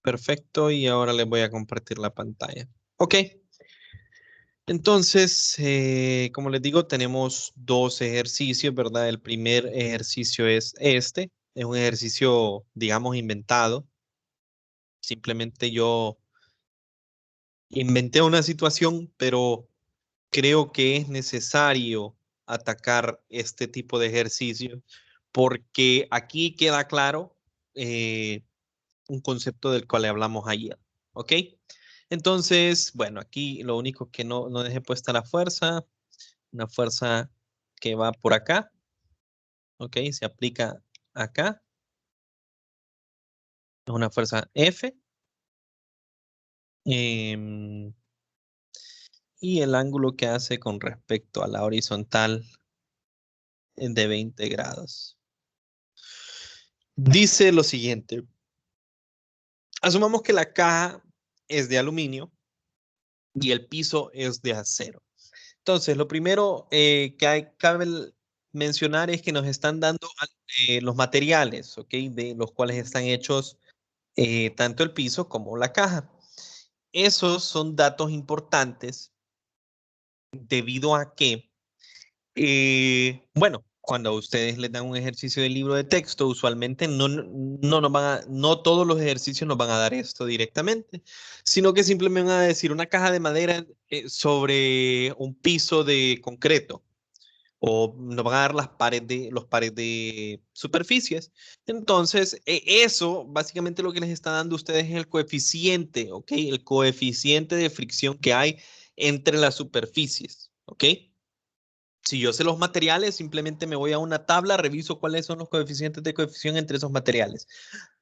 Perfecto, y ahora les voy a compartir la pantalla. Ok, entonces, como les digo, tenemos dos ejercicios, ¿verdad? El primer ejercicio es este, es un ejercicio, digamos, inventado. Simplemente yo inventé una situación, pero creo que es necesario atacar este tipo de ejercicio porque aquí queda claro un concepto del cual hablamos ayer, ¿ok? Entonces, bueno, aquí lo único que no dejé puesta la fuerza, una fuerza que va por acá, ¿ok? Se aplica acá, es una fuerza F, em, y el ángulo que hace con respecto a la horizontal es de 20 grados. Dice lo siguiente, asumamos que la caja es de aluminio y el piso es de acero. Entonces, lo primero cabe mencionar es que nos están dando los materiales, ¿ok? De los cuales están hechos tanto el piso como la caja. Esos son datos importantes debido a que, bueno, cuando a ustedes les dan un ejercicio de libro de texto, usualmente no todos los ejercicios nos van a dar esto directamente, sino que simplemente van a decir una caja de madera sobre un piso de concreto o nos van a dar los pares de superficies. Entonces, eso básicamente lo que les está dando a ustedes es el coeficiente, ¿ok? El coeficiente de fricción que hay entre las superficies, ¿ok? Si yo sé los materiales, simplemente me voy a una tabla, reviso cuáles son los coeficientes de coeficiente entre esos materiales.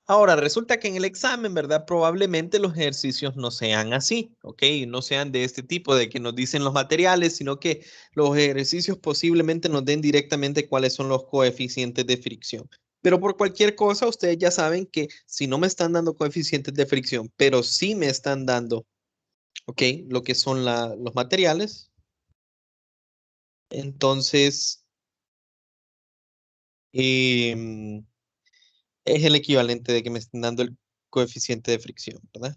Ahora, resulta que en el examen, ¿verdad? Probablemente los ejercicios no sean así, ¿ok? No sean de este tipo, de que nos dicen los materiales, sino que los ejercicios posiblemente nos den directamente cuáles son los coeficientes de fricción. Pero por cualquier cosa, ustedes ya saben que si no me están dando coeficientes de fricción, pero sí me están dando, ¿ok? Lo que son los materiales, entonces em, es el equivalente de que me estén dando el coeficiente de fricción, ¿verdad?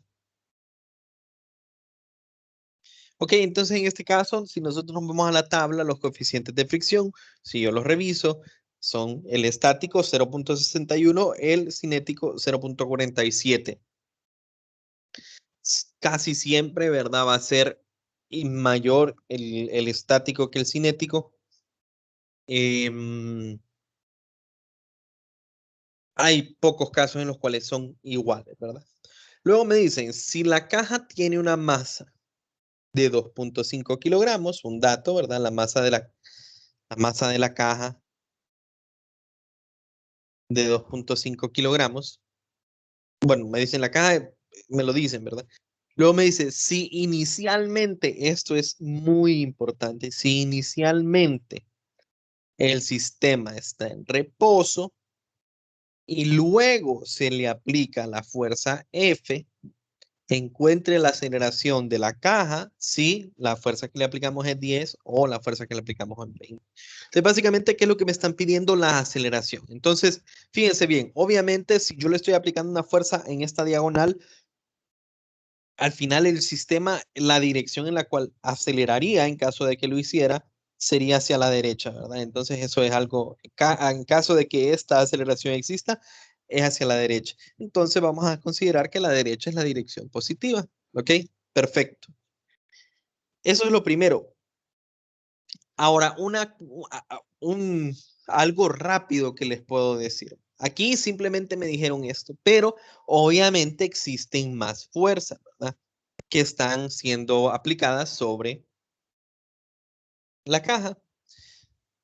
Ok, entonces en este caso, si nosotros nos vamos a la tabla, los coeficientes de fricción, si yo los reviso, son el estático 0.61, el cinético 0.47. Casi siempre, ¿verdad? Va a ser mayor el estático que el cinético. Em, Hay pocos casos en los cuales son iguales, ¿verdad? Luego me dicen, si la caja tiene una masa de 2.5 kilogramos, un dato, ¿verdad? La masa de la caja de 2.5 kilogramos. Bueno, me dicen la caja, me lo dicen, ¿verdad? Luego me dice, si inicialmente, esto es muy importante, si inicialmente el sistema está en reposo y luego se le aplica la fuerza F, encuentre la aceleración de la caja si la fuerza que le aplicamos es 10 o la fuerza que le aplicamos es 20. Entonces, básicamente, ¿qué es lo que me están pidiendo? La aceleración. Entonces, fíjense bien, obviamente, si yo le estoy aplicando una fuerza en esta diagonal, al final el sistema, la dirección en la cual aceleraría en caso de que lo hiciera, sería hacia la derecha, ¿verdad? Entonces, eso es algo, en caso de que esta aceleración exista, es hacia la derecha. Entonces, vamos a considerar que la derecha es la dirección positiva, ¿ok? Perfecto. Eso es lo primero. Ahora, algo rápido que les puedo decir. Aquí simplemente me dijeron esto, pero obviamente existen más fuerzas, ¿verdad? Que están siendo aplicadas sobre la caja.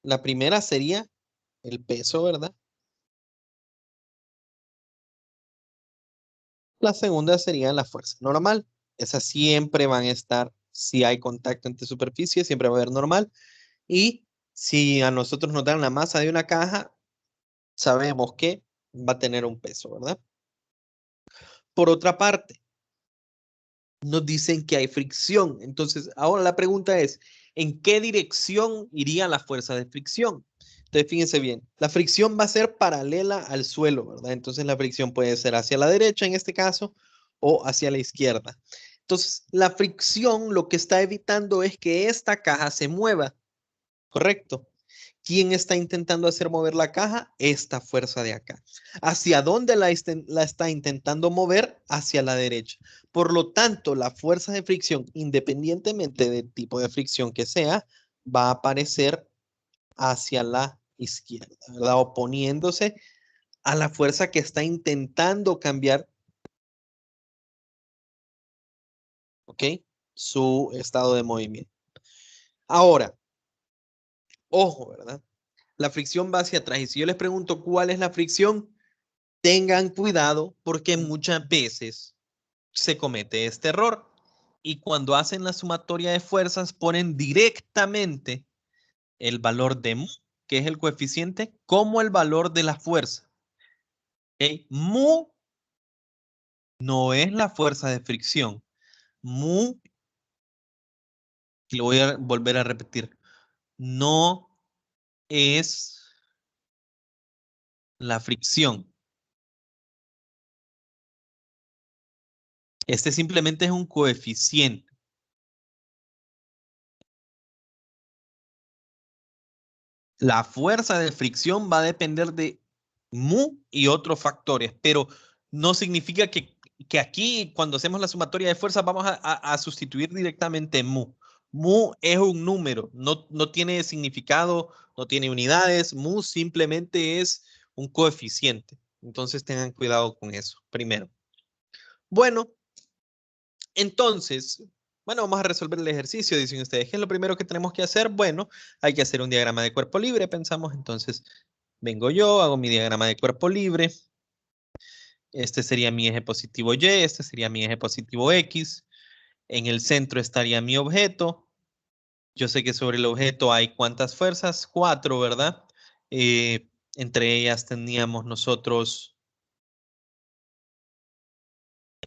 La primera sería el peso, ¿verdad? La segunda sería la fuerza normal. Esas siempre van a estar, si hay contacto entre superficies, siempre va a haber normal. Y si a nosotros nos dan la masa de una caja, sabemos que va a tener un peso, ¿verdad? Por otra parte, nos dicen que hay fricción. Entonces, ahora la pregunta es, ¿en qué dirección iría la fuerza de fricción? Entonces, fíjense bien, la fricción va a ser paralela al suelo, ¿verdad? Entonces, la fricción puede ser hacia la derecha en este caso o hacia la izquierda. Entonces, la fricción lo que está evitando es que esta caja se mueva, ¿correcto? ¿Quién está intentando hacer mover la caja? Esta fuerza de acá. ¿Hacia dónde la está intentando mover? Hacia la derecha. Por lo tanto, la fuerza de fricción, independientemente del tipo de fricción que sea, va a aparecer hacia la izquierda, ¿verdad? Oponiéndose a la fuerza que está intentando cambiar, ¿ok? Su estado de movimiento. Ahora, ojo, ¿verdad? La fricción va hacia atrás. Y si yo les pregunto cuál es la fricción, tengan cuidado porque muchas veces se comete este error. Y cuando hacen la sumatoria de fuerzas, ponen directamente el valor de mu, que es el coeficiente, como el valor de la fuerza. ¿Okay? Mu no es la fuerza de fricción. Mu, y lo voy a volver a repetir, no es la fricción. Este simplemente es un coeficiente. La fuerza de fricción va a depender de mu y otros factores, pero no significa que aquí cuando hacemos la sumatoria de fuerzas vamos a sustituir directamente mu. Mu es un número, no tiene significado, no tiene unidades, mu simplemente es un coeficiente. Entonces tengan cuidado con eso, primero. Bueno, entonces, bueno, vamos a resolver el ejercicio, dicen ustedes. ¿Qué es lo primero que tenemos que hacer? Bueno, hay que hacer un diagrama de cuerpo libre, pensamos. Entonces, vengo yo, hago mi diagrama de cuerpo libre. Este sería mi eje positivo Y, este sería mi eje positivo X. En el centro estaría mi objeto. Yo sé que sobre el objeto hay ¿cuántas fuerzas? 4, ¿verdad? Entre ellas teníamos nosotros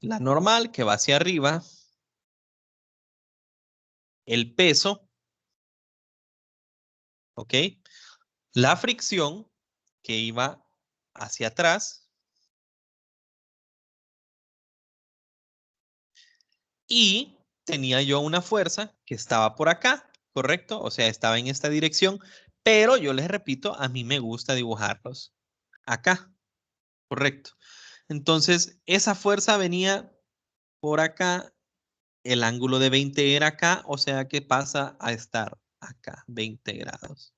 la normal, que va hacia arriba, el peso, ¿ok? La fricción, que iba hacia atrás, y tenía yo una fuerza que estaba por acá, ¿correcto? O sea, estaba en esta dirección, pero yo les repito, a mí me gusta dibujarlos acá, ¿correcto? Entonces, esa fuerza venía por acá, el ángulo de 20 era acá, o sea que pasa a estar acá, 20 grados.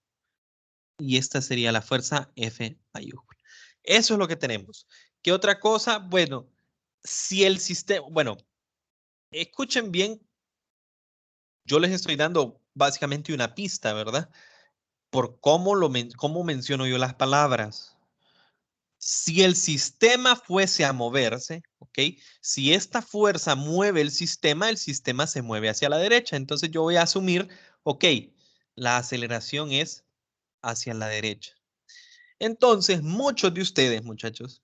Y esta sería la fuerza F mayúscula. Eso es lo que tenemos. ¿Qué otra cosa? Bueno, si el sistema, bueno, escuchen bien, yo les estoy dando básicamente una pista, ¿verdad? Por cómo menciono yo las palabras. Si el sistema fuese a moverse, ¿ok? Si esta fuerza mueve el sistema se mueve hacia la derecha. Entonces yo voy a asumir, ok, la aceleración es hacia la derecha. Entonces, muchos de ustedes, muchachos,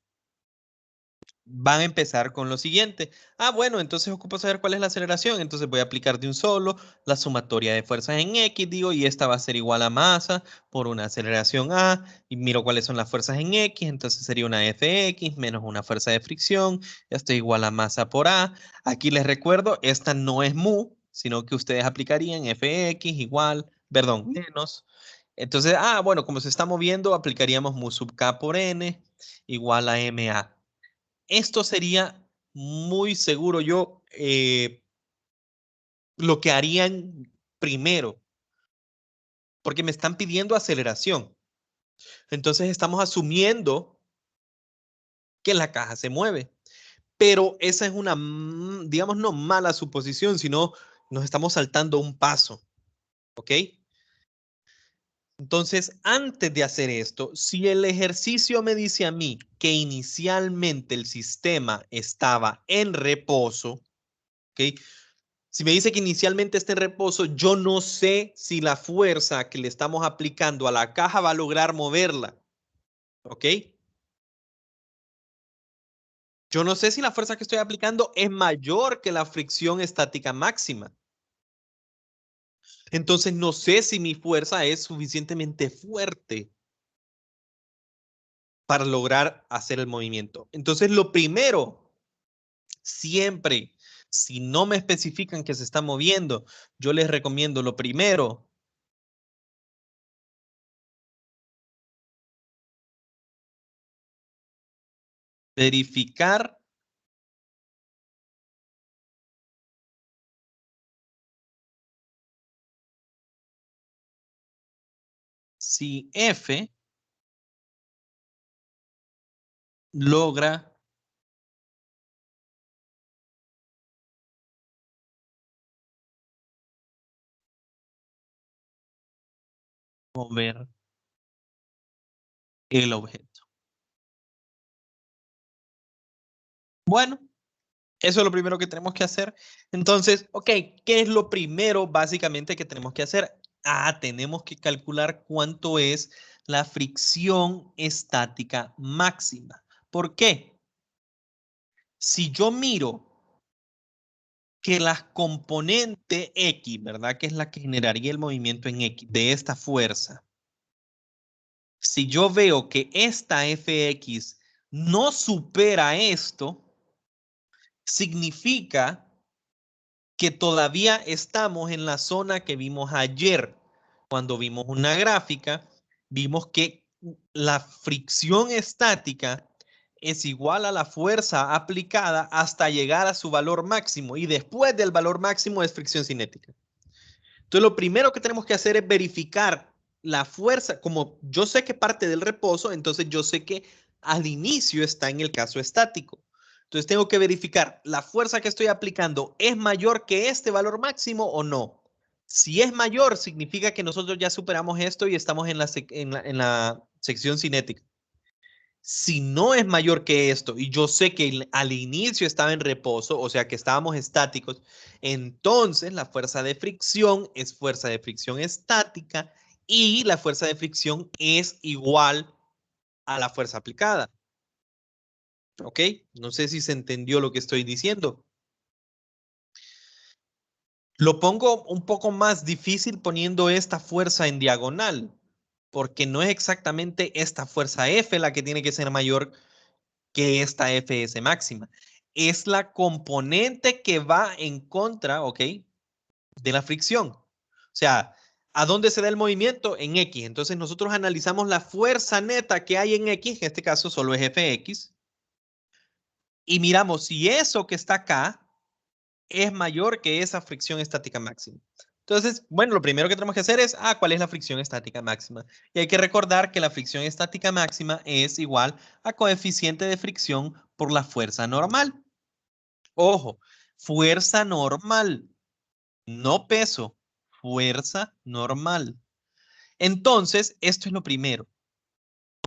van a empezar con lo siguiente. Ah, bueno, entonces ocupo saber cuál es la aceleración. Entonces voy a aplicar de un solo la sumatoria de fuerzas en X, digo, y esta va a ser igual a masa por una aceleración A, y miro cuáles son las fuerzas en X, entonces sería una Fx menos una fuerza de fricción, esto es igual a masa por A. Aquí les recuerdo, esta no es mu, sino que ustedes aplicarían Fx igual, perdón, menos. Entonces, bueno, como se está moviendo, aplicaríamos mu sub k por n igual a ma. Esto sería muy seguro yo lo que harían primero, porque me están pidiendo aceleración. Entonces estamos asumiendo que la caja se mueve. Pero esa es una, digamos, no mala suposición, sino nos estamos saltando un paso. ¿Ok? Entonces, antes de hacer esto, si el ejercicio me dice a mí que inicialmente el sistema estaba en reposo, ¿ok? Si me dice que inicialmente está en reposo, yo no sé si la fuerza que le estamos aplicando a la caja va a lograr moverla. ¿Ok? Yo no sé si la fuerza que estoy aplicando es mayor que la fricción estática máxima. Entonces no sé si mi fuerza es suficientemente fuerte para lograr hacer el movimiento. Entonces lo primero Siempre, si no me especifican que se está moviendo, yo les recomiendo lo primero. Verificar si F logra mover el objeto. Bueno, eso es lo primero que tenemos que hacer. Entonces, ok, ¿qué es lo primero básicamente que tenemos que hacer? Tenemos que calcular cuánto es la fricción estática máxima. ¿Por qué? Si yo miro que la componente X, ¿verdad? Que es la que generaría el movimiento en X de esta fuerza. Si yo veo que esta Fx no supera esto, significa que todavía estamos en la zona que vimos ayer. Cuando vimos una gráfica, vimos que la fricción estática es igual a la fuerza aplicada hasta llegar a su valor máximo y después del valor máximo es fricción cinética. Entonces, lo primero que tenemos que hacer es verificar la fuerza. Como yo sé que parte del reposo, entonces yo sé que al inicio está en el caso estático. Entonces, tengo que verificar la fuerza que estoy aplicando es mayor que este valor máximo o no. Si es mayor, significa que nosotros ya superamos esto y estamos en la sección cinética. Si no es mayor que esto y yo sé que al inicio estaba en reposo, o sea que estábamos estáticos, entonces la fuerza de fricción es fuerza de fricción estática y la fuerza de fricción es igual a la fuerza aplicada. ¿Ok? No sé si se entendió lo que estoy diciendo. Lo pongo un poco más difícil poniendo esta fuerza en diagonal, porque no es exactamente esta fuerza F la que tiene que ser mayor que esta Fs máxima. Es la componente que va en contra, ¿ok? De la fricción. O sea, ¿a dónde se da el movimiento? En X. Entonces nosotros analizamos la fuerza neta que hay en X, en este caso solo es Fx, y miramos si eso que está acá es mayor que esa fricción estática máxima. Entonces, bueno, lo primero que tenemos que hacer es, ¿cuál es la fricción estática máxima? Y hay que recordar que la fricción estática máxima es igual a coeficiente de fricción por la fuerza normal. Ojo, fuerza normal, no peso, fuerza normal. Entonces, esto es lo primero.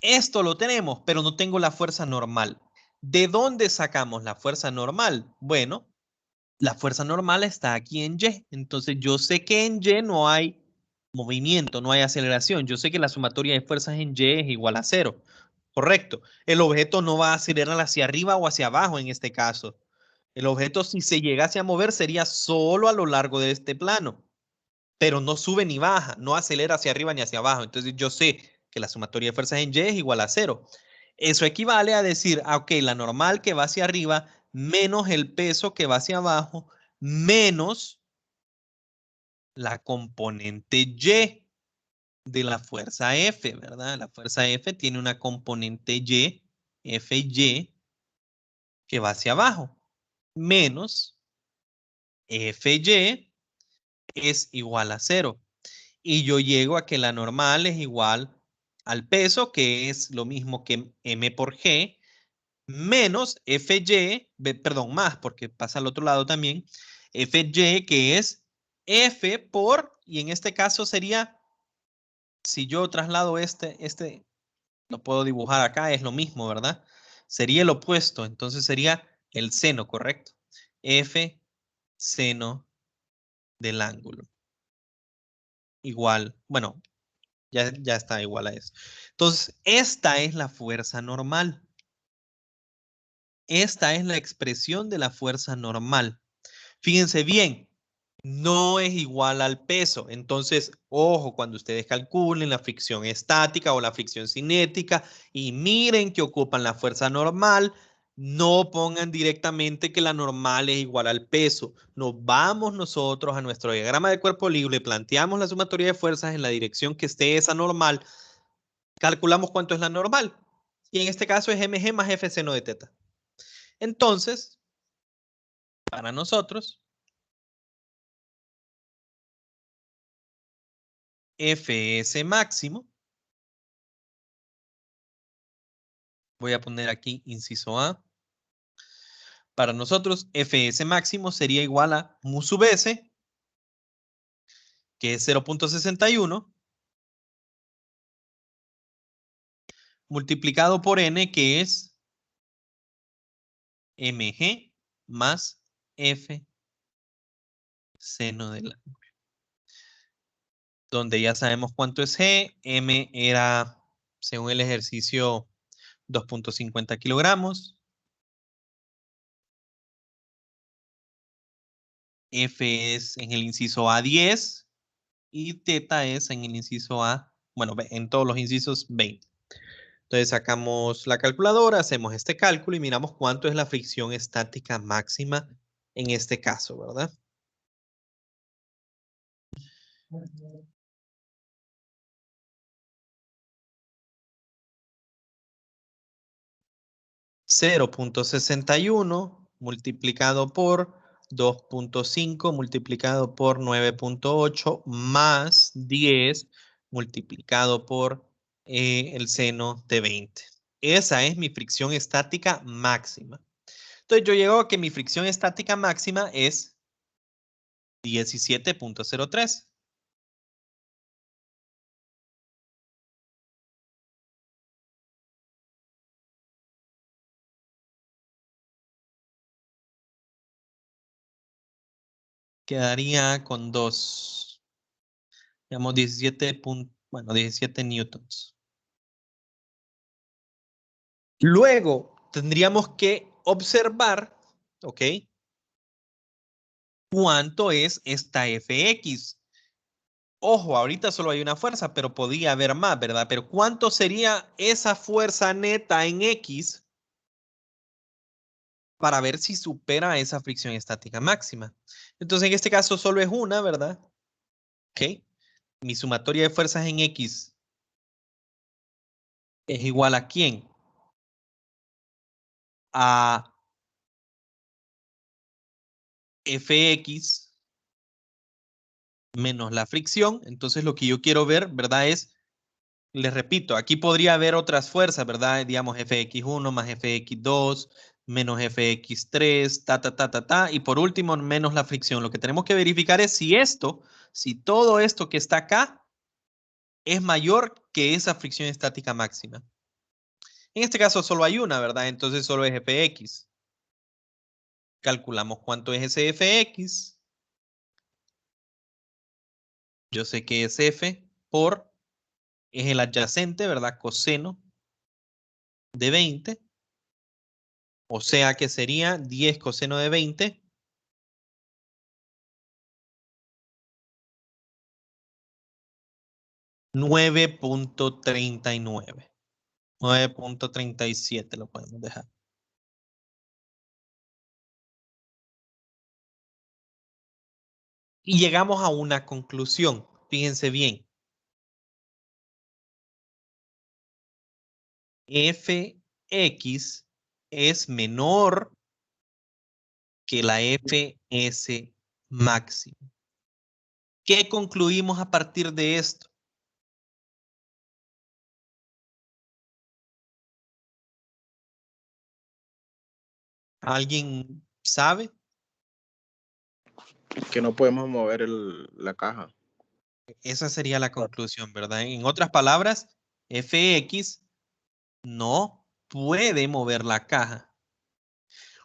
Esto lo tenemos, pero no tengo la fuerza normal. ¿De dónde sacamos la fuerza normal? Bueno, la fuerza normal está aquí en Y. Entonces yo sé que en Y no hay movimiento, no hay aceleración. Yo sé que la sumatoria de fuerzas en Y es igual a 0. Correcto. El objeto no va a acelerar hacia arriba o hacia abajo en este caso. El objeto, si se llegase a mover, sería solo a lo largo de este plano, pero no sube ni baja, no acelera hacia arriba ni hacia abajo. Entonces yo sé que la sumatoria de fuerzas en Y es igual a 0. Eso equivale a decir, ok, la normal que va hacia arriba menos el peso que va hacia abajo menos la componente Y de la fuerza F, ¿verdad? La fuerza F tiene una componente Y, Fy, que va hacia abajo, menos Fy es igual a 0. Y yo llego a que la normal es igual al peso, que es lo mismo que m por g, menos Fy, perdón, más, porque pasa al otro lado también, Fy, que es F por, y en este caso sería, si yo traslado este lo puedo dibujar acá, es lo mismo, ¿verdad? Sería el opuesto, entonces sería el seno, ¿correcto? F seno del ángulo. Igual, bueno, ya está igual a eso. Entonces, esta es la fuerza normal. Esta es la expresión de la fuerza normal. Fíjense bien, no es igual al peso. Entonces, ojo, cuando ustedes calculen la fricción estática o la fricción cinética y miren que ocupan la fuerza normal, No pongan directamente que la normal es igual al peso. Nos vamos nosotros a nuestro diagrama de cuerpo libre, planteamos la sumatoria de fuerzas en la dirección que esté esa normal, calculamos cuánto es la normal. Y en este caso es mg más f seno de teta. Entonces, para nosotros, Fs máximo, voy a poner aquí inciso A. Para nosotros, Fs máximo sería igual a mu sub s, que es 0.61, multiplicado por n, que es mg más f seno del ángulo. Donde ya sabemos cuánto es g. M era, según el ejercicio, 2.50 kilogramos. F es en el inciso A 10 y teta es en el inciso A, bueno, en todos los incisos 20. Entonces sacamos la calculadora, hacemos este cálculo y miramos cuánto es la fricción estática máxima en este caso, ¿verdad? .61 multiplicado por 2.5 multiplicado por 9.8 más 10 multiplicado por el seno de 20. Esa es mi fricción estática máxima. Entonces yo llego a que mi fricción estática máxima es 17.03. Quedaría con 2, digamos 17 newtons. Luego tendríamos que observar, ¿ok? ¿Cuánto es esta Fx? Ojo, ahorita solo hay una fuerza, pero podía haber más, ¿verdad? Pero ¿cuánto sería esa fuerza neta en X para ver si supera esa fricción estática máxima? Entonces, en este caso solo es una, ¿verdad? ¿Ok? Mi sumatoria de fuerzas en X es igual a ¿quién? A Fx menos la fricción. Entonces, lo que yo quiero ver, ¿verdad? Es, les repito, aquí podría haber otras fuerzas, ¿verdad? Digamos Fx1 más Fx2 menos Fx3, y por último, menos la fricción. Lo que tenemos que verificar es si todo esto que está acá es mayor que esa fricción estática máxima. En este caso solo hay una, ¿verdad? Entonces solo es Fx. Calculamos cuánto es ese Fx. Yo sé que es F por, es el adyacente, ¿verdad? Coseno de 20. O sea que sería 10 coseno de 20. 9.39. 9.37 lo podemos dejar. Y llegamos a una conclusión. Fíjense bien. Fx es menor que la Fs máximo. ¿Qué concluimos a partir de esto? ¿Alguien sabe? Que no podemos mover la caja. Esa sería la conclusión, ¿verdad? En otras palabras, Fx no puede mover la caja.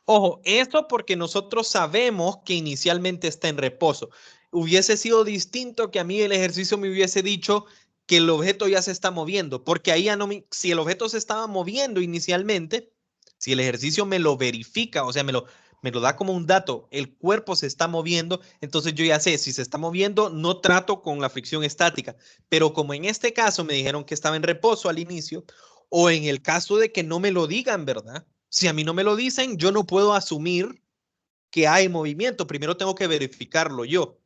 Ojo, esto porque nosotros sabemos que inicialmente está en reposo. Hubiese sido distinto que a mí el ejercicio me hubiese dicho que el objeto ya se está moviendo, porque ahí ya no si el objeto se estaba moviendo inicialmente, si el ejercicio me lo verifica, o sea, me lo da como un dato, el cuerpo se está moviendo, entonces yo ya sé, si se está moviendo, no trato con la fricción estática. Pero como en este caso me dijeron que estaba en reposo al inicio, o en el caso de que no me lo digan, ¿verdad? Si a mí no me lo dicen, yo no puedo asumir que hay movimiento. Primero tengo que verificarlo yo.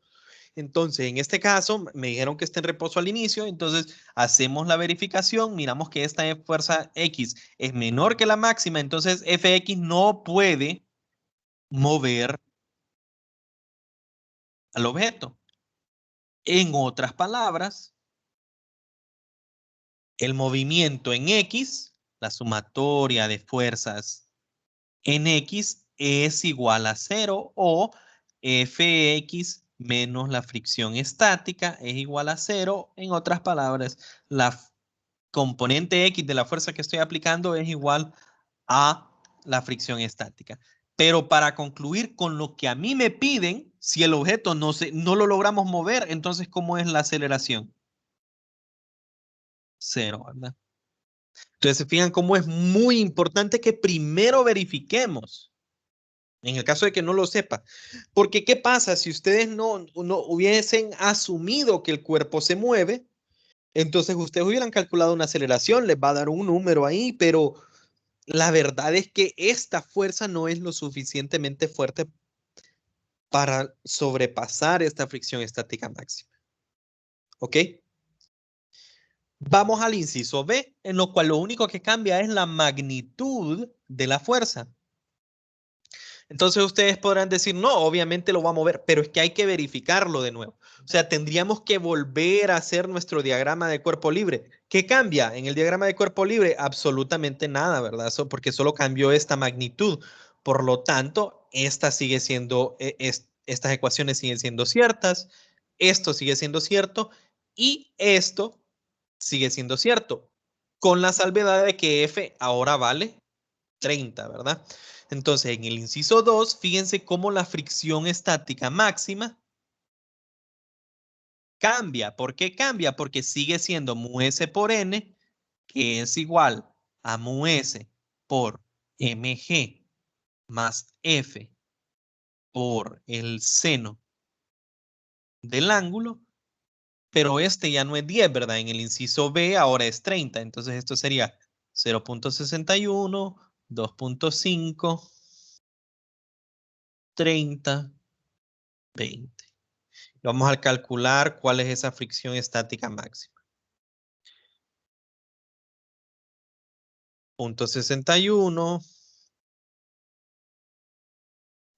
Entonces, en este caso, me dijeron que está en reposo al inicio, entonces hacemos la verificación, miramos que esta fuerza X es menor que la máxima, entonces Fx no puede mover al objeto. En otras palabras, el movimiento en X, la sumatoria de fuerzas en X es igual a 0 o Fx menos la fricción estática es igual a 0. En otras palabras, la componente X de la fuerza que estoy aplicando es igual a la fricción estática. Pero para concluir con lo que a mí me piden, si el objeto no lo logramos mover, entonces ¿cómo es la aceleración? 0, ¿verdad? Entonces, se fijan cómo es muy importante que primero verifiquemos, en el caso de que no lo sepa. Porque, ¿qué pasa si ustedes no hubiesen asumido que el cuerpo se mueve? Entonces, ustedes hubieran calculado una aceleración, les va a dar un número ahí, pero la verdad es que esta fuerza no es lo suficientemente fuerte para sobrepasar esta fricción estática máxima. ¿Ok? Vamos al inciso B, en lo cual lo único que cambia es la magnitud de la fuerza. Entonces ustedes podrán decir, no, obviamente lo va a mover, pero es que hay que verificarlo de nuevo. O sea, tendríamos que volver a hacer nuestro diagrama de cuerpo libre. ¿Qué cambia en el diagrama de cuerpo libre? Absolutamente nada, ¿verdad? Porque solo cambió esta magnitud. Por lo tanto, esta sigue siendo, estas ecuaciones siguen siendo ciertas, esto sigue siendo cierto y esto sigue siendo cierto, con la salvedad de que F ahora vale 30, ¿verdad? Entonces, en el inciso 2, fíjense cómo la fricción estática máxima cambia. ¿Por qué cambia? Porque sigue siendo mu s por n, que es igual a mu s por mg más f por el seno del ángulo, pero este ya no es 10, ¿verdad? En el inciso B ahora es 30, entonces esto sería 0.61, 2.5, 30, 20. Vamos a calcular cuál es esa fricción estática máxima. 0.61,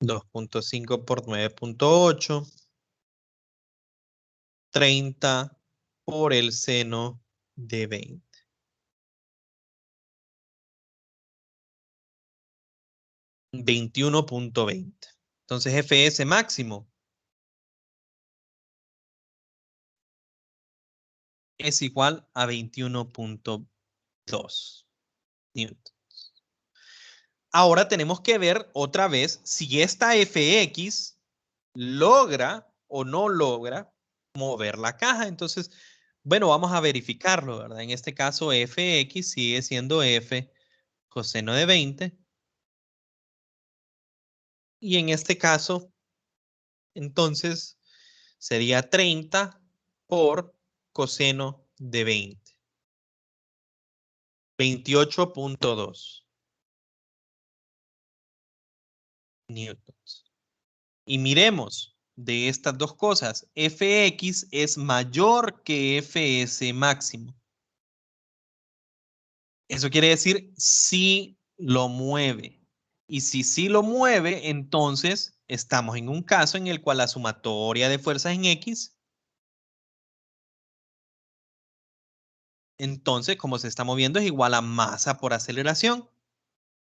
2.5 por 9.8, 30 por el seno de 20. 21.20. Entonces Fs máximo es igual a 21.2 newtons. Ahora tenemos que ver otra vez si esta Fx logra o no logra mover la caja. Entonces, bueno, vamos a verificarlo, ¿verdad? En este caso, Fx sigue siendo F coseno de 20. Y en este caso, entonces, sería 30 por coseno de 20. 28.2 newtons. Y miremos de estas dos cosas, Fx es mayor que Fs máximo. Eso quiere decir si lo mueve. Y si sí lo mueve, entonces estamos en un caso en el cual la sumatoria de fuerzas en X, entonces como se está moviendo es igual a masa por aceleración.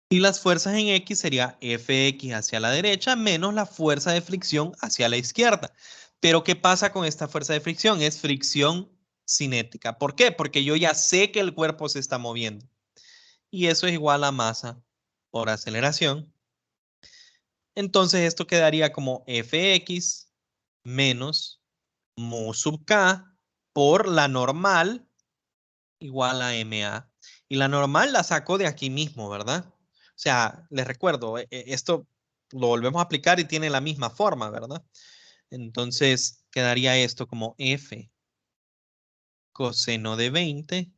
Y las fuerzas en X sería Fx hacia la derecha menos la fuerza de fricción hacia la izquierda. Pero ¿qué pasa con esta fuerza de fricción? Es fricción cinética. ¿Por qué? Porque yo ya sé que el cuerpo se está moviendo. Y eso es igual a masa por aceleración. Entonces esto quedaría como Fx menos mu sub k por la normal igual a ma. Y la normal la saco de aquí mismo, ¿verdad? O sea, les recuerdo, esto lo volvemos a aplicar y tiene la misma forma, ¿verdad? Entonces quedaría esto como f coseno de 20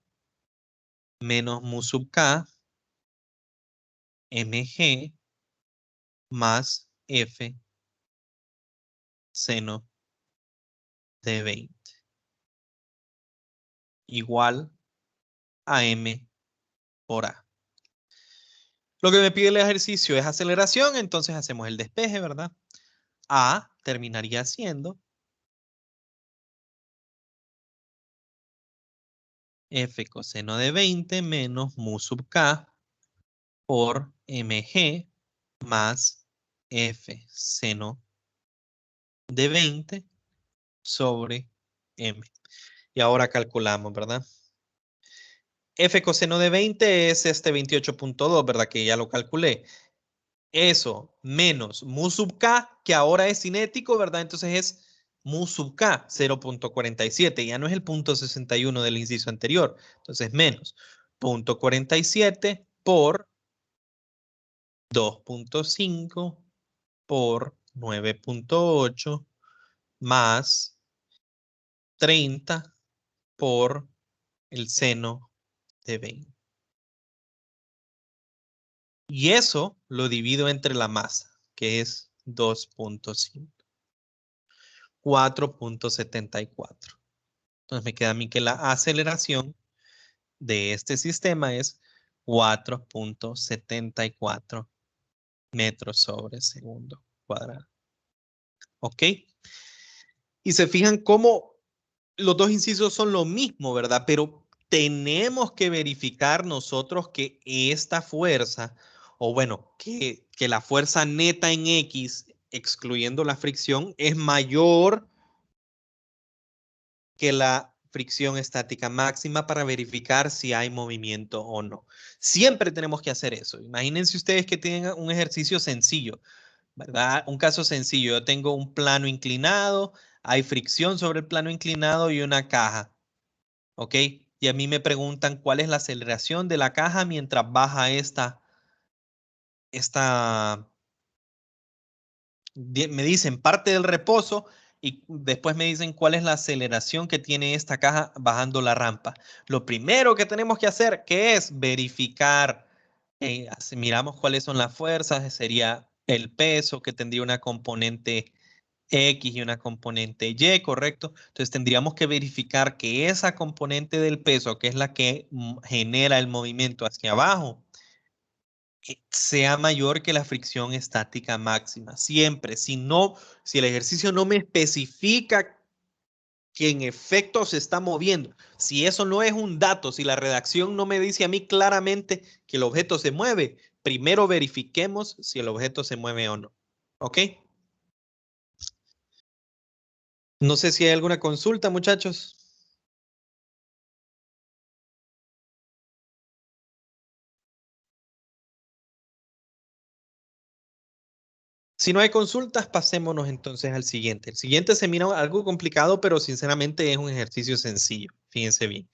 menos mu sub k mg más f seno de 20 igual a m por a. Lo que me pide el ejercicio es aceleración, entonces hacemos el despeje, ¿verdad? A terminaría siendo f coseno de 20 menos mu sub k por mg más f seno de 20 sobre m. Y ahora calculamos, ¿verdad? F coseno de 20 es este 28.2, ¿verdad? Que ya lo calculé. Eso menos mu sub k, que ahora es cinético, ¿verdad? Entonces es mu sub k, 0.47. Ya no es el punto 61 del inciso anterior. Entonces menos 0.47 por 2.5 por 9.8 más 30 por el seno de 20. Y eso lo divido entre la masa, que es 2.5. 4.74. Entonces me queda a mí que la aceleración de este sistema es 4.74 metros sobre segundo cuadrado. ¿Ok? Y se fijan cómo los dos incisos son lo mismo, ¿verdad? Pero tenemos que verificar nosotros que esta fuerza, o bueno, que la fuerza neta en X, excluyendo la fricción, es mayor que la fricción estática máxima para verificar si hay movimiento o no. Siempre tenemos que hacer eso. Imagínense ustedes que tienen un ejercicio sencillo, ¿verdad? Un caso sencillo. Yo tengo un plano inclinado, hay fricción sobre el plano inclinado y una caja. ¿Ok? Y a mí me preguntan cuál es la aceleración de la caja mientras baja me dicen parte del reposo y después me dicen cuál es la aceleración que tiene esta caja bajando la rampa. Lo primero que tenemos que hacer, que es verificar, miramos cuáles son las fuerzas, sería el peso que tendría una componente X y una componente Y, ¿correcto? Entonces tendríamos que verificar que esa componente del peso, que es la que genera el movimiento hacia abajo, sea mayor que la fricción estática máxima. Siempre, si el ejercicio no me especifica que en efecto se está moviendo, si eso no es un dato, si la redacción no me dice a mí claramente que el objeto se mueve, primero verifiquemos si el objeto se mueve o no. ¿Ok? No sé si hay alguna consulta, muchachos. Si no hay consultas, pasémonos entonces al siguiente. El siguiente se mira algo complicado, pero sinceramente es un ejercicio sencillo. Fíjense bien.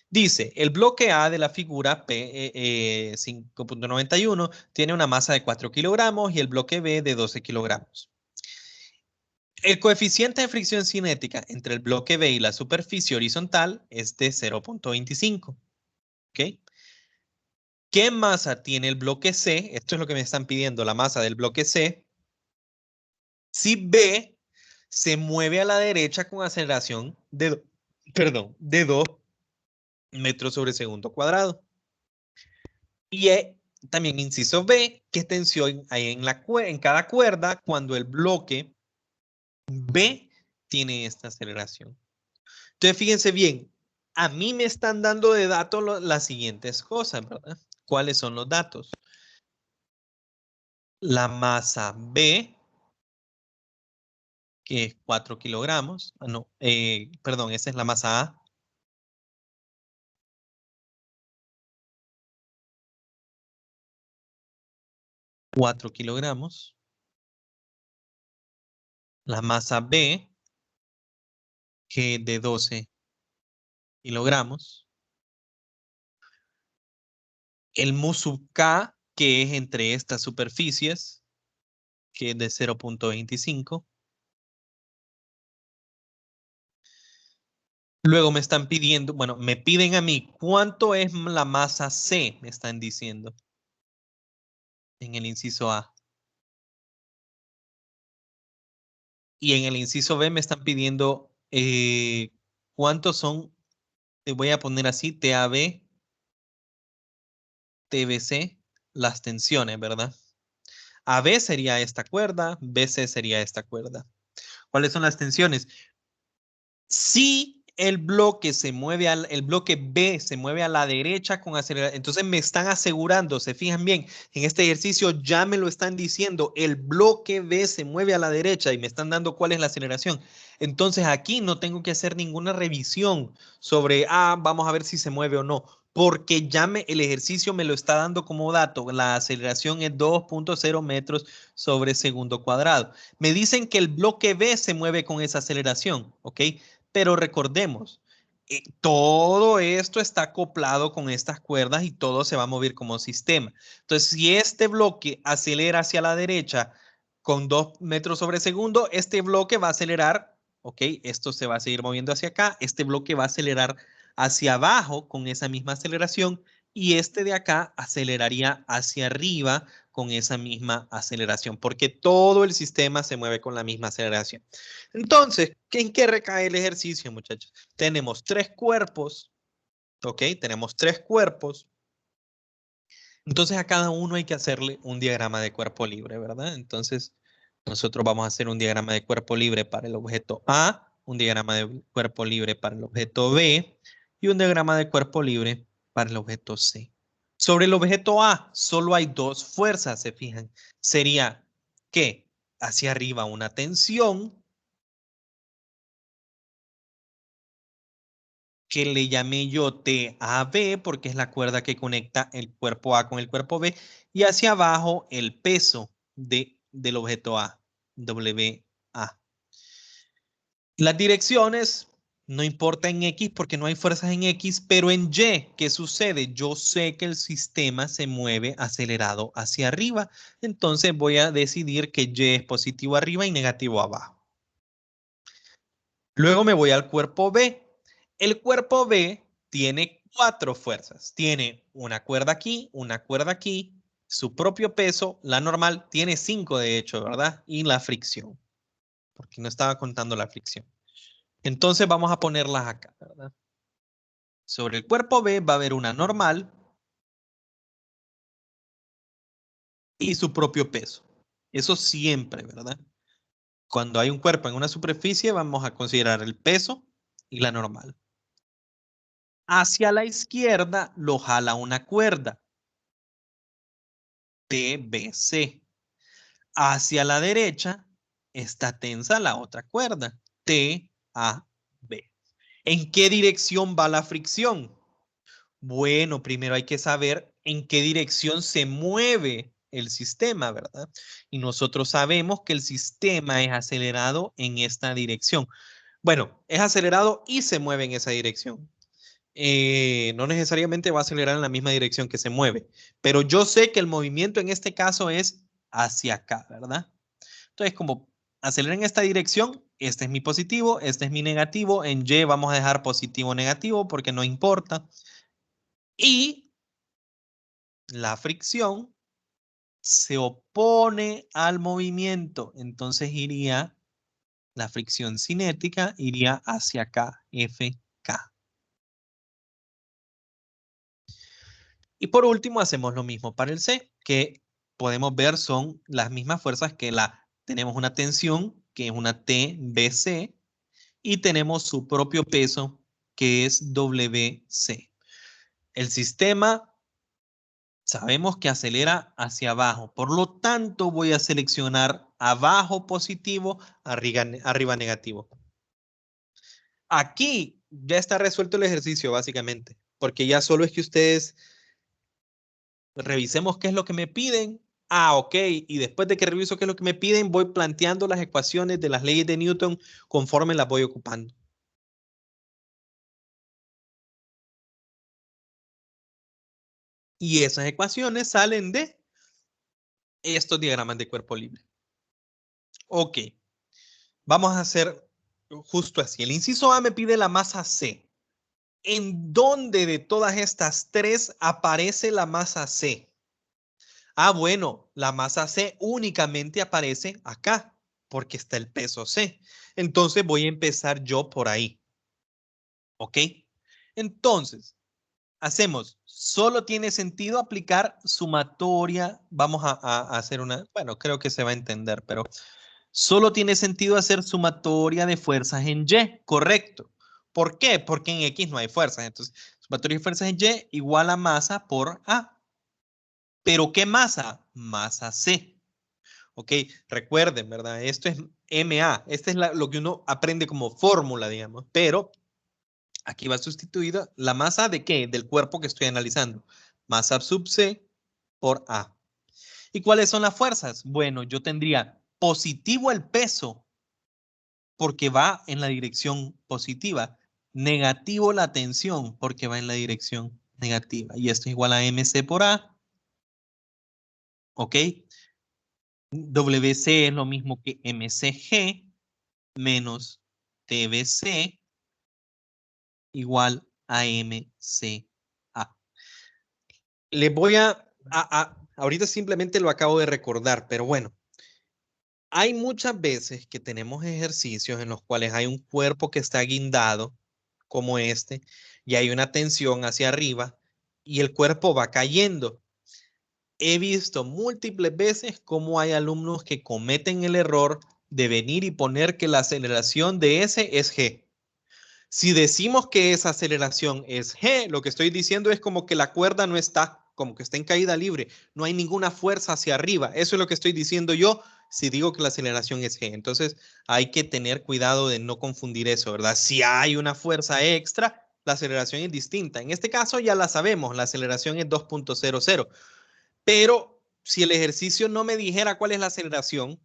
Dice, el bloque A de la figura P 5.91 tiene una masa de 4 kilogramos y el bloque B de 12 kilogramos. El coeficiente de fricción cinética entre el bloque B y la superficie horizontal es de 0.25. ¿Ok? ¿Qué masa tiene el bloque C? Esto es lo que me están pidiendo, la masa del bloque C. Si B se mueve a la derecha con aceleración de 2 metros sobre segundo cuadrado. Y también inciso B, ¿qué tensión hay en cada cuerda cuando el bloque B tiene esta aceleración? Entonces, fíjense bien, a mí me están dando de datos las siguientes cosas, ¿verdad? ¿Cuáles son los datos? La masa B, que es 4 kilogramos. No, perdón, esa es la masa A. 4 kilogramos. La masa B, que es de 12 kilogramos. El mu sub K, que es entre estas superficies, que es de 0.25. Luego me están pidiendo, bueno, me piden a mí cuánto es la masa C, me están diciendo. en el inciso A. Y en el inciso B me están pidiendo cuántos son, te voy a poner así, TAB, TBC, las tensiones, ¿verdad? AB sería esta cuerda, BC sería esta cuerda. ¿Cuáles son las tensiones? Si el bloque se mueve el bloque B se mueve a la derecha con aceleración, entonces me están asegurando, se fijan bien, en este ejercicio ya me lo están diciendo, el bloque B se mueve a la derecha y me están dando cuál es la aceleración. Entonces aquí no tengo que hacer ninguna revisión sobre, vamos a ver si se mueve o no, porque ya el ejercicio me lo está dando como dato. La aceleración es 2.0 metros sobre segundo cuadrado. Me dicen que el bloque B se mueve con esa aceleración, ¿ok? Pero recordemos, todo esto está acoplado con estas cuerdas y todo se va a mover como sistema. Entonces, si este bloque acelera hacia la derecha con 2 metros sobre segundo, este bloque va a acelerar, ¿ok? Esto se va a seguir moviendo hacia acá. Este bloque va a acelerar hacia abajo con esa misma aceleración y este de acá aceleraría hacia arriba con esa misma aceleración, porque todo el sistema se mueve con la misma aceleración. Entonces, ¿en qué recae el ejercicio, muchachos? Tenemos 3 cuerpos, ¿ok? Tenemos 3 cuerpos. Entonces, a cada uno hay que hacerle un diagrama de cuerpo libre, ¿verdad? Entonces, nosotros vamos a hacer un diagrama de cuerpo libre para el objeto A, un diagrama de cuerpo libre para el objeto B y un diagrama de cuerpo libre para el objeto C. Sobre el objeto A, solo hay 2 fuerzas, se fijan. Sería que hacia arriba una tensión, que le llamé yo TAB porque es la cuerda que conecta el cuerpo A con el cuerpo B, y hacia abajo el peso del objeto A, WA. Las direcciones no importa en X porque no hay fuerzas en X, pero en Y, ¿qué sucede? Yo sé que el sistema se mueve acelerado hacia arriba, entonces voy a decidir que Y es positivo arriba y negativo abajo. Luego me voy al cuerpo B. El cuerpo B tiene 4 fuerzas. Tiene una cuerda aquí, su propio peso, la normal, tiene 5 de hecho, ¿verdad? Y la fricción, porque no estaba contando la fricción. Entonces vamos a ponerlas acá, ¿verdad? Sobre el cuerpo B va a haber una normal y su propio peso. Eso siempre, ¿verdad? Cuando hay un cuerpo en una superficie, vamos a considerar el peso y la normal. Hacia la izquierda lo jala una cuerda, TBC. Hacia la derecha está tensa la otra cuerda, TAB. ¿En qué dirección va la fricción? Bueno, primero hay que saber en qué dirección se mueve el sistema, ¿verdad? Y nosotros sabemos que el sistema es acelerado en esta dirección. Bueno, es acelerado y se mueve en esa dirección. No necesariamente va a acelerar en la misma dirección que se mueve, pero yo sé que el movimiento en este caso es hacia acá, ¿verdad? Entonces, como acelera en esta dirección, este es mi positivo, este es mi negativo, en Y vamos a dejar positivo o negativo porque no importa. Y la fricción se opone al movimiento, entonces la fricción cinética iría hacia acá, FK. Y por último, hacemos lo mismo para el C, que podemos ver son las mismas fuerzas que tenemos una tensión, que es una TBC, y tenemos su propio peso, que es WC. El sistema sabemos que acelera hacia abajo, por lo tanto voy a seleccionar abajo positivo, arriba negativo. Aquí ya está resuelto el ejercicio básicamente, porque ya solo es que ustedes revisemos qué es lo que me piden. Ok, y después de que reviso qué es lo que me piden, voy planteando las ecuaciones de las leyes de Newton conforme las voy ocupando. Y esas ecuaciones salen de estos diagramas de cuerpo libre. Ok, vamos a hacer justo así. El inciso A me pide la masa C. ¿En dónde de todas estas tres aparece la masa C? Ah, bueno, la masa C únicamente aparece acá, porque está el peso C. Entonces voy a empezar yo por ahí. ¿Ok? Entonces, hacemos, solo tiene sentido aplicar sumatoria. Vamos a hacer una, bueno, creo que se va a entender, pero solo tiene sentido hacer sumatoria de fuerzas en Y, correcto. ¿Por qué? Porque en X no hay fuerzas. Entonces, sumatoria de fuerzas en Y igual a masa por A. ¿Pero qué masa? Masa C. ¿Ok? Recuerden, ¿verdad? Esto es MA. Este es lo que uno aprende como fórmula, digamos. Pero aquí va sustituida la masa de qué? Del cuerpo que estoy analizando. Masa sub C por A. ¿Y cuáles son las fuerzas? Bueno, yo tendría positivo el peso porque va en la dirección positiva. Negativo la tensión porque va en la dirección negativa. Y esto es igual a MC por A. ¿Ok? WC es lo mismo que MCG menos TBC igual a MCA. Les voy ahorita simplemente lo acabo de recordar, pero bueno, hay muchas veces que tenemos ejercicios en los cuales hay un cuerpo que está guindado, como este, y hay una tensión hacia arriba y el cuerpo va cayendo. He visto múltiples veces cómo hay alumnos que cometen el error de venir y poner que la aceleración de ese es G. Si decimos que esa aceleración es G, lo que estoy diciendo es como que la cuerda no está, como que está en caída libre, no hay ninguna fuerza hacia arriba. Eso es lo que estoy diciendo yo si digo que la aceleración es G. Entonces hay que tener cuidado de no confundir eso, ¿verdad? Si hay una fuerza extra, la aceleración es distinta. En este caso ya la sabemos, la aceleración es 2.00. Pero si el ejercicio no me dijera cuál es la aceleración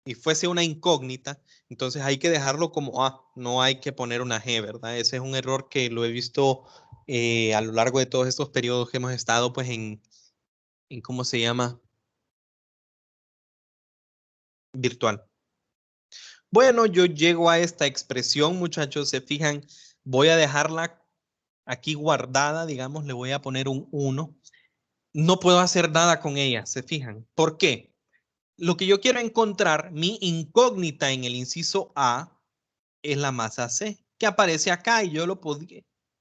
y fuese una incógnita, entonces hay que dejarlo como A, no hay que poner una G, ¿verdad? Ese es un error que lo he visto a lo largo de todos estos periodos que hemos estado, pues en ¿cómo se llama? Virtual. Bueno, yo llego a esta expresión, muchachos, se fijan, voy a dejarla aquí guardada, digamos, le voy a poner un 1. No puedo hacer nada con ella, se fijan. ¿Por qué? Lo que yo quiero encontrar, mi incógnita en el inciso A, es la masa C, que aparece acá y yo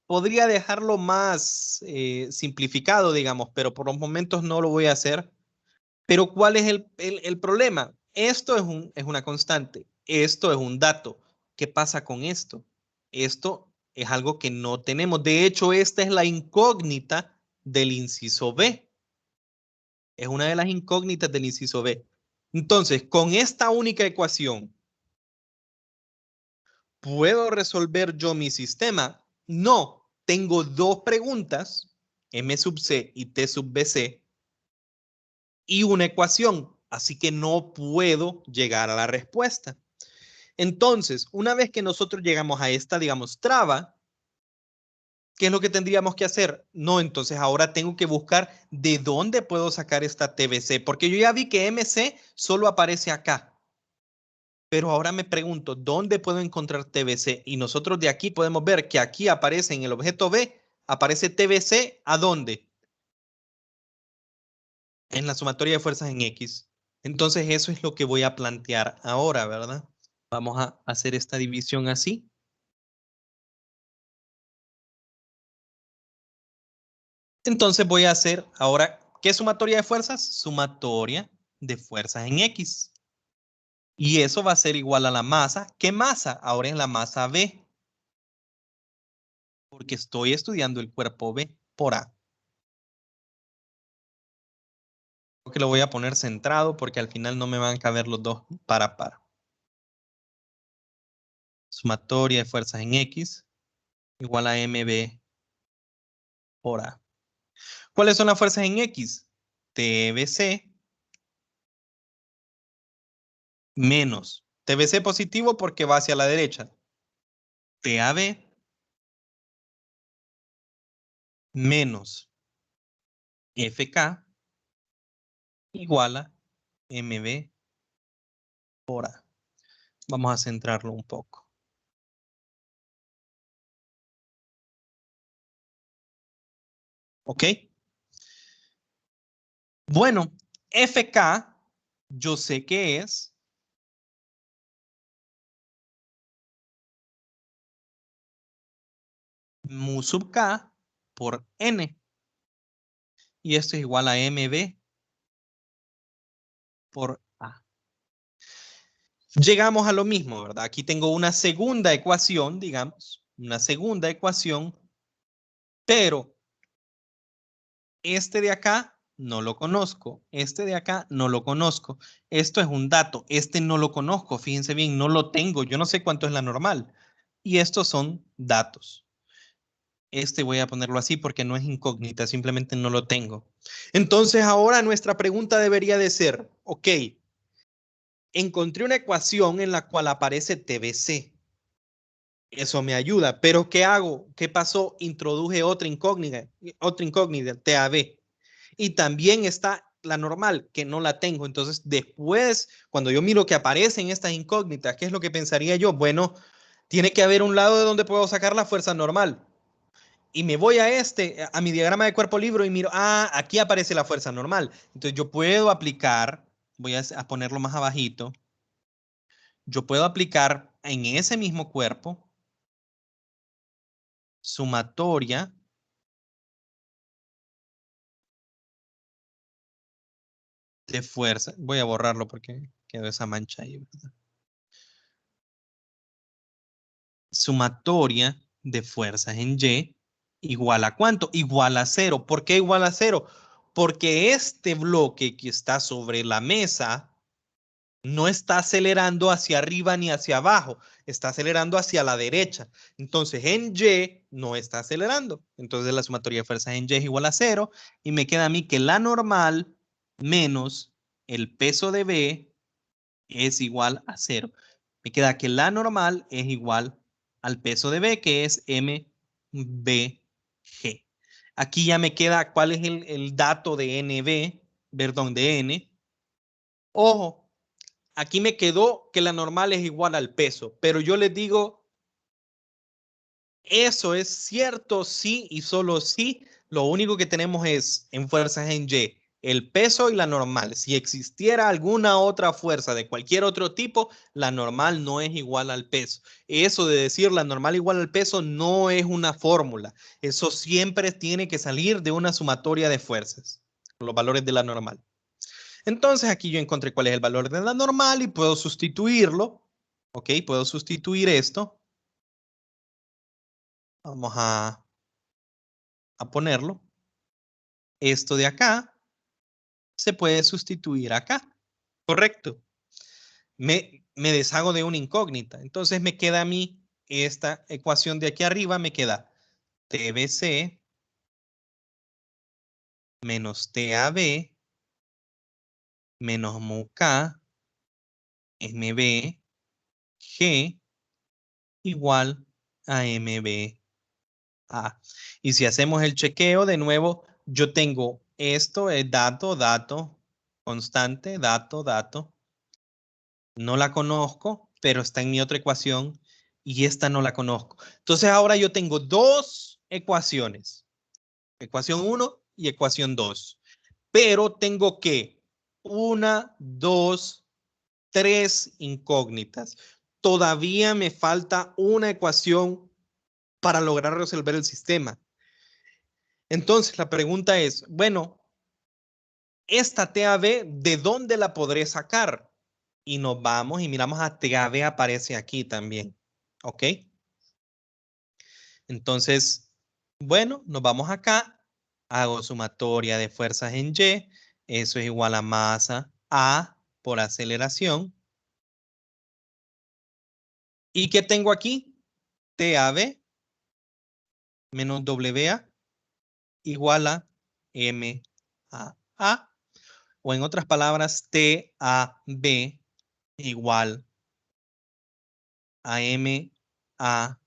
podría dejarlo más simplificado, digamos, pero por los momentos no lo voy a hacer. Pero ¿cuál es el problema? Esto es una constante, esto es un dato. ¿Qué pasa con esto? Esto es algo que no tenemos. De hecho, esta es la incógnita del inciso B. Es una de las incógnitas del inciso B. Entonces, con esta única ecuación, ¿puedo resolver yo mi sistema? No. Tengo dos preguntas, M sub C y T sub BC, y una ecuación. Así que no puedo llegar a la respuesta. Entonces, una vez que nosotros llegamos a esta, digamos, traba, ¿qué es lo que tendríamos que hacer? No, entonces ahora tengo que buscar de dónde puedo sacar esta TBC, porque yo ya vi que MC solo aparece acá. Pero ahora me pregunto, ¿dónde puedo encontrar TBC? Y nosotros de aquí podemos ver que aquí aparece en el objeto B, aparece TBC, ¿a dónde? En la sumatoria de fuerzas en X. Entonces eso es lo que voy a plantear ahora, ¿verdad? Vamos a hacer esta división así. Entonces voy a hacer ahora, ¿qué sumatoria de fuerzas? Sumatoria de fuerzas en X. Y eso va a ser igual a la masa. ¿Qué masa? Ahora es la masa B. Porque estoy estudiando el cuerpo B por A. Que lo voy a poner centrado porque al final no me van a caber los dos para. Sumatoria de fuerzas en X igual a MB por A. ¿Cuáles son las fuerzas en X? TBC menos. TBC positivo porque va hacia la derecha. TAB menos FK igual a MB por A. Vamos a centrarlo un poco. ¿Ok? Bueno, FK, yo sé que es mu sub K por N. Y esto es igual a MB por A. Llegamos a lo mismo, ¿verdad? Aquí tengo una segunda ecuación, digamos, una segunda ecuación, pero este de acá no lo conozco, este de acá no lo conozco. Esto es un dato, este no lo conozco, fíjense bien, no lo tengo, yo no sé cuánto es la normal. Y estos son datos. Este voy a ponerlo así porque no es incógnita, simplemente no lo tengo. Entonces ahora nuestra pregunta debería de ser, ok, encontré una ecuación en la cual aparece TBC. Eso me ayuda, pero ¿qué hago? ¿Qué pasó? Introduje otra incógnita, TAB. Y también está la normal, que no la tengo. Entonces, después, cuando yo miro que aparecen estas incógnitas, ¿qué es lo que pensaría yo? Bueno, tiene que haber un lado de donde puedo sacar la fuerza normal. Y me voy a mi diagrama de cuerpo libre y miro, aquí aparece la fuerza normal. Entonces, yo puedo aplicar, voy a ponerlo más abajito, yo puedo aplicar en ese mismo cuerpo sumatoria de fuerza. Voy a borrarlo porque quedó esa mancha ahí, ¿verdad? Sumatoria de fuerzas en Y igual a ¿cuánto? Igual a 0. ¿Por qué igual a 0? Porque este bloque que está sobre la mesa no está acelerando hacia arriba ni hacia abajo, está acelerando hacia la derecha. Entonces en Y no está acelerando. Entonces la sumatoria de fuerzas en Y es igual a 0 y me queda a mí que la normal menos el peso de B es igual a 0. Me queda que la normal es igual al peso de B, que es MBG. Aquí ya me queda cuál es el dato de NB, perdón, de N. Ojo, aquí me quedó que la normal es igual al peso, pero yo les digo, eso es cierto, sí y solo sí. Lo único que tenemos es en fuerzas en Y, el peso y la normal. Si existiera alguna otra fuerza de cualquier otro tipo, la normal no es igual al peso. Eso de decir la normal igual al peso no es una fórmula. Eso siempre tiene que salir de una sumatoria de fuerzas, los valores de la normal. Entonces aquí yo encontré cuál es el valor de la normal y puedo sustituirlo. Ok, puedo sustituir esto. Vamos a ponerlo. Esto de acá se puede sustituir acá. Correcto. Me deshago de una incógnita. Entonces me queda a mí esta ecuación de aquí arriba. Me queda TBC menos TAB menos MUK MB G igual a MB A. Y si hacemos el chequeo de nuevo, yo tengo esto es dato, dato, constante, dato, dato. No la conozco, pero está en mi otra ecuación y esta no la conozco. Entonces ahora yo tengo dos ecuaciones, ecuación 1 y ecuación 2, pero tengo que una, dos, tres incógnitas. Todavía me falta una ecuación para lograr resolver el sistema. Entonces la pregunta es, bueno, esta TAB, ¿de dónde la podré sacar? Y nos vamos y miramos a TAB aparece aquí también. ¿Ok? Entonces, bueno, nos vamos acá. Hago sumatoria de fuerzas en Y. Eso es igual a masa A por aceleración. ¿Y qué tengo aquí? TAB menos WA igual a MAA. O en otras palabras, TAB igual a MAG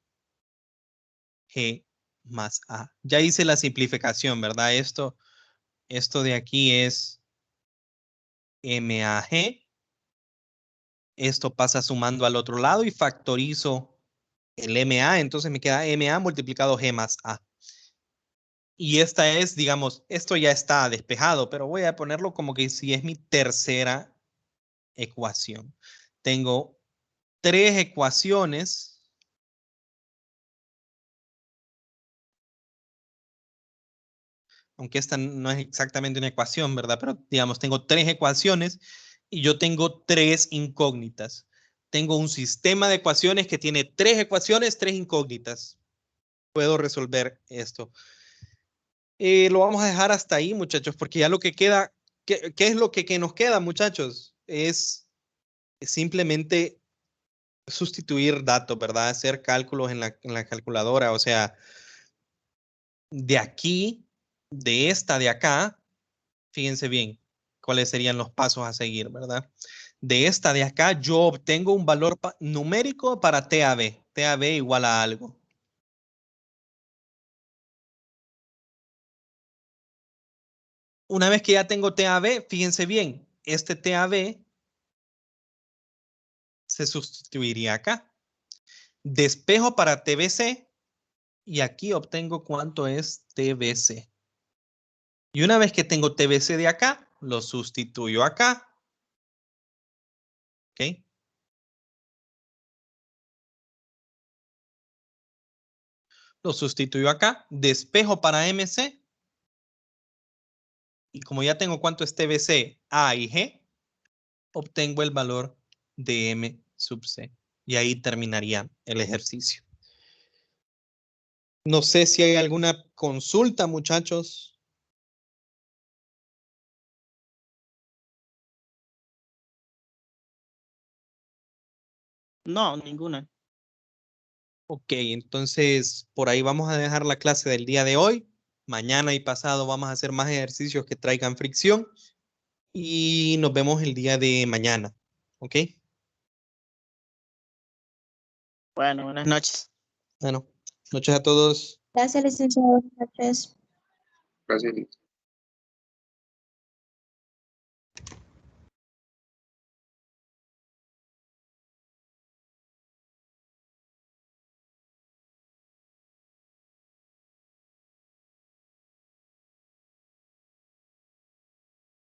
más A. Ya hice la simplificación, ¿verdad? Esto de aquí es MAG. Esto pasa sumando al otro lado y factorizo el MA. Entonces me queda MA multiplicado G más A. Y esta es, digamos, esto ya está despejado, pero voy a ponerlo como que si es mi tercera ecuación. Tengo 3 ecuaciones. Aunque esta no es exactamente una ecuación, ¿verdad? Pero digamos, tengo 3 ecuaciones y yo tengo 3 incógnitas. Tengo un sistema de ecuaciones que tiene 3 ecuaciones, 3 incógnitas. Puedo resolver esto. Lo vamos a dejar hasta ahí, muchachos, porque ya lo que queda, ¿qué es lo que nos queda, muchachos? Es simplemente sustituir datos, ¿verdad? Hacer cálculos en la calculadora. O sea, de aquí, de esta de acá, fíjense bien cuáles serían los pasos a seguir, ¿verdad? De esta de acá, yo obtengo un valor numérico para TAB. TAB igual a algo. Una vez que ya tengo TAB, fíjense bien, este TAB se sustituiría acá. Despejo para TBC y aquí obtengo cuánto es TBC. Y una vez que tengo TBC de acá, lo sustituyo acá. ¿Ok? Lo sustituyo acá. Despejo para MC. Y como ya tengo cuánto es TBC, A y G, obtengo el valor de M sub C. Y ahí terminaría el ejercicio. No sé si hay alguna consulta, muchachos. No, ninguna. Ok, entonces por ahí vamos a dejar la clase del día de hoy. Mañana y pasado vamos a hacer más ejercicios que traigan fricción. Y nos vemos el día de mañana. ¿Ok? Bueno, buenas noches. Bueno, noches a todos. Gracias, licenciado. Buenas noches. Gracias.